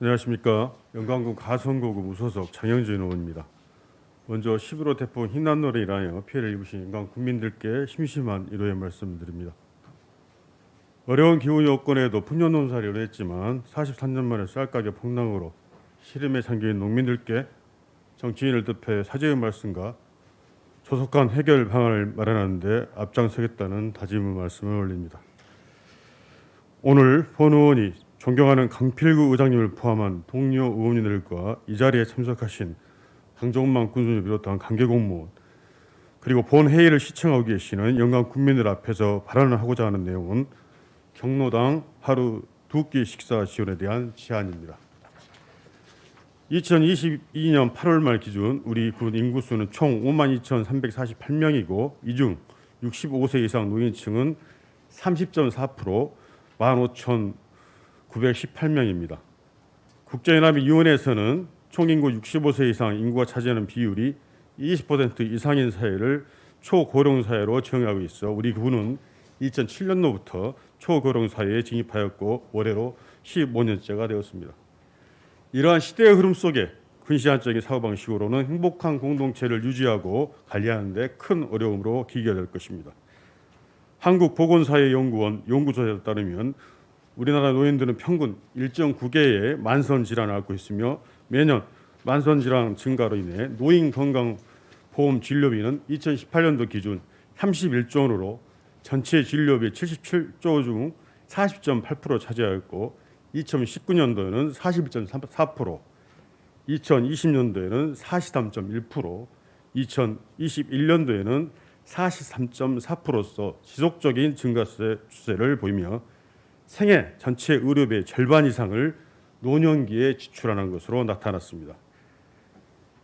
안녕하십니까. 영광군 가성고구 무소속 장영진 의원입니다. 먼저 11호 태풍 흰난로로 인하여 피해를 입으신 영광 국민들께 심심한 위로의 말씀드립니다. 어려운 기후 여건에도 풍년 농사를 이뤄냈지만 43년 만에 쌀가격 폭락으로 시름에 잠긴 농민들께 정치인을 덮여 사죄의 말씀과 조속한 해결 방안을 마련하는 데 앞장서겠다는 다짐의 말씀을 올립니다. 오늘 본 의원이 존경하는 강필구 의장님을 포함한 동료 의원님들과 이 자리에 참석하신 강정만 군수를 비롯한 관계 공무원 그리고 본 회의를 시청하고 계시는 영광 국민들 앞에서 발언을 하고자 하는 내용은 경로당 하루 2끼 식사 지원에 대한 제안입니다. 2022년 8월 말 기준 우리 군 인구수는 총 52,348명이고 이 중 65세 이상 노인층은 30.4%, 15,918명입니다. 국제연합위원회에서는 총인구 65세 이상 인구가 차지하는 비율이 20% 이상인 사회를 초고령 사회로 정의하고 있어 우리 군은 2007년도부터 초고령 사회에 진입하였고 올해로 15년째가 되었습니다. 이러한 시대의 흐름 속에 근시안적인 사고방식으로는 행복한 공동체를 유지하고 관리하는 데 큰 어려움으로 기결될 것입니다. 한국보건사회연구원 연구소에 따르면 우리나라 노인들은 평균 1.9개의 만성질환을 앓고 있으며 매년 만성질환 증가로 인해 노인건강보험 진료비는 2018년도 기준 31조 원으로 전체 진료비 77조 중 40.8% 차지하였고 2019년도에는 41.4%, 2020년도에는 43.1%, 2021년도에는 43.4%로 지속적인 증가세 추세를 보이며 생애 전체 의료비의 절반 이상을 노년기에 지출하는 것으로 나타났습니다.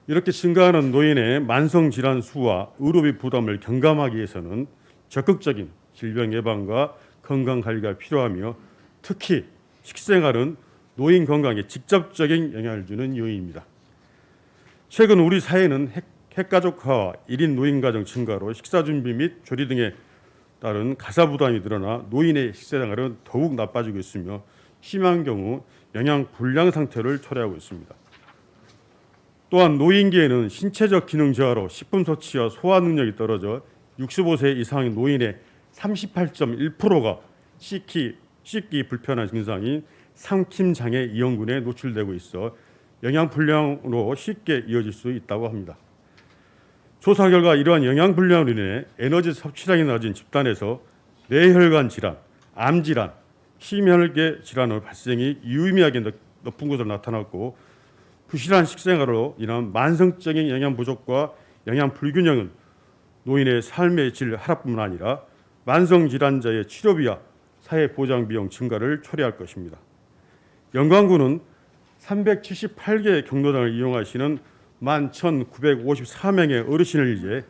이렇게 증가하는 노인의 만성질환 수와 의료비 부담을 경감하기 위해서는 적극적인 질병 예방과 건강관리가 필요하며 특히 식생활은 노인 건강에 직접적인 영향을 주는 요인입니다. 최근 우리 사회는 핵가족화와 1인 노인 가정 증가로 식사 준비 및 조리 등에 따른 가사 부담이 늘어나 노인의 식생활은 더욱 나빠지고 있으며 심한 경우 영양 불량 상태를 초래하고 있습니다. 또한 노인기에는 신체적 기능 저하로 식품 섭취와 소화 능력이 떨어져 65세 이상의 노인의 38.1%가 씻기 불편한 증상인 삼킴장애 이형군에 노출되고 있어 영양 불량으로 쉽게 이어질 수 있다고 합니다. 조사 결과 이러한 영양 불량으로 인해 에너지 섭취량이 낮은 집단에서 뇌혈관 질환, 암 질환, 심혈계 질환의 발생이 유의미하게 높은 것으로 나타났고 부실한 식생활로 인한 만성적인 영양 부족과 영양 불균형은 노인의 삶의 질 하락뿐만 아니라 만성 질환자의 치료비와 사회 보장 비용 증가를 초래할 것입니다. 영광군은 378개의 경로당을 이용하시는 11,954명의 어르신을 위해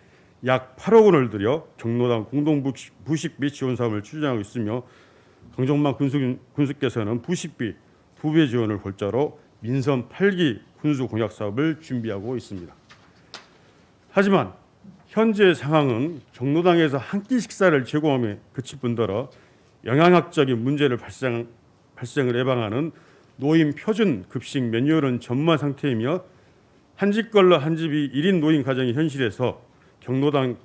약 8억 원을 들여 경로당 공동부식 및 지원 사업을 추진하고 있으며 강정만 군수께서는 부식비 2배 지원을 골자로 민선 8기 군수 공약 사업을 준비하고 있습니다. 하지만 현재 상황은 경로당에서 한 끼 식사를 제공함에 그칠 뿐더러 영양학적인 문제를 발생을 예방하는 노인 표준 급식 메뉴는 전무한 상태이며 한 집 걸러 한 집이 1인 노인 가정의 현실에서 경로당에서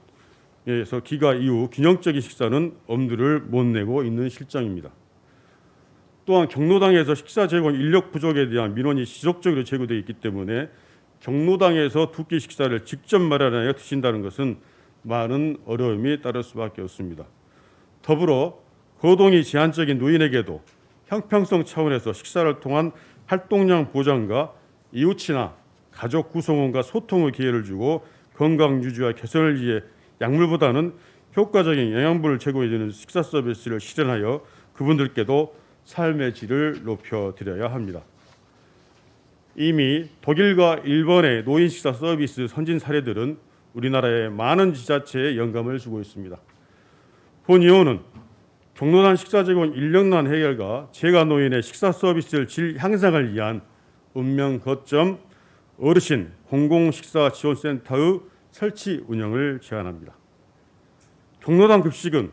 기가 이후 균형적인 식사는 엄두를 못 내고 있는 실정입니다. 또한 경로당에서 식사 제공 인력 부족에 대한 민원이 지속적으로 제기되어 있기 때문에 경로당에서 2끼 식사를 직접 마련하여 드신다는 것은 많은 어려움이 따를 수밖에 없습니다. 더불어 거동이 제한적인 노인에게도 형평성 차원에서 식사를 통한 활동량 보장과 이웃이나 가족 구성원과 소통의 기회를 주고 건강 유지와 개선을 위해 약물보다는 효과적인 영양분을 제공해주는 식사 서비스를 실현하여 그분들께도 삶의 질을 높여드려야 합니다. 이미 독일과 일본의 노인 식사 서비스 선진 사례들은 우리나라의 많은 지자체에 영감을 주고 있습니다. 본 의원은 경로당 식사 제공 인력난 해결과 재가 노인의 식사 서비스를 질 향상을 위한 읍면 거점 어르신 공공식사지원센터의 설치 운영을 제안합니다. 경로당 급식은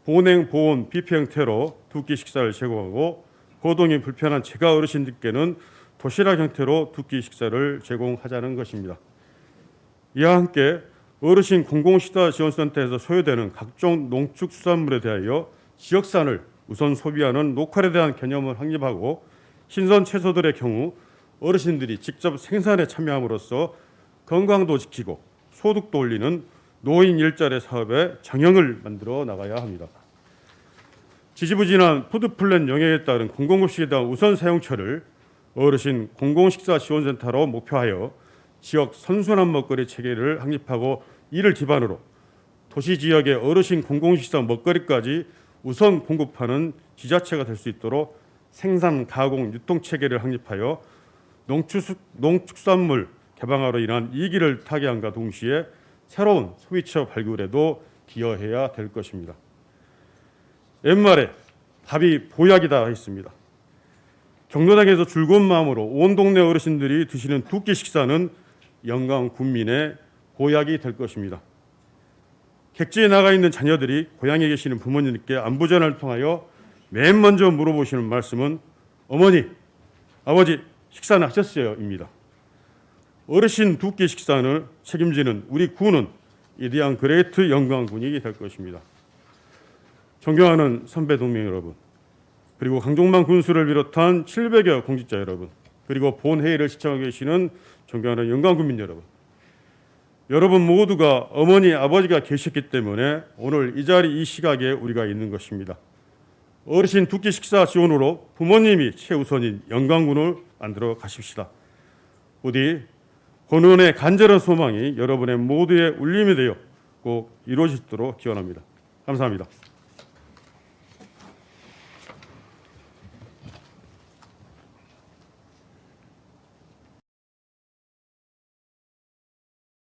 보냉, 보온, 뷔페 형태로 2끼 식사를 제공하고 거동이 불편한 재가 어르신들께는 도시락 형태로 두 끼 식사를 제공하자는 것입니다. 이와 함께 어르신 공공식사지원센터에서 소요되는 각종 농축수산물에 대하여 지역산을 우선 소비하는 로컬에 대한 개념을 확립하고 신선 채소들의 경우 어르신들이 직접 생산에 참여함으로써 건강도 지키고 소득도 올리는 노인 일자리 사업의 정형을 만들어 나가야 합니다. 지지부진한 푸드플랜 영역에 따른 공공급식에 대한 우선 사용처를 어르신 공공식사지원센터로 목표하여 지역 선순환 먹거리 체계를 확립하고 이를 기반으로 도시 지역의 어르신 공공식사 먹거리까지 우선 공급하는 지자체가 될 수 있도록 생산, 가공, 유통 체계를 확립하여 농축산물 개방화로 인한 이익을 타개함과 동시에 새로운 소비처 발굴에도 기여해야 될 것입니다. 옛말에 밥이 보약이다 했습니다. 경로당에서 즐거운 마음으로 온 동네 어르신들이 드시는 두 끼 식사는 영광 국민의 보약이 될 것입니다. 객지에 나가 있는 자녀들이 고향에 계시는 부모님께 안부 전화를 통하여 맨 먼저 물어보시는 말씀은 어머니, 아버지 식사는 하셨어요?입니다. 어르신 두 끼 식사를 책임지는 우리 군은 이대한 그레이트 영광군이 될 것입니다. 존경하는 선배 동맹 여러분, 그리고 강종만 군수를 비롯한 700여 공직자 여러분, 그리고 본회의를 시청하고 계시는 존경하는 영광군민 여러분, 여러분 모두가 어머니, 아버지가 계셨기 때문에 오늘 이 자리 이 시각에 우리가 있는 것입니다. 어르신 두 끼 식사 지원으로 부모님이 최우선인 영광군을 만들어 가십시다. 부디 권원의 간절한 소망이 여러분의 모두의 울림이 되어 꼭 이루어지도록 기원합니다. 감사합니다.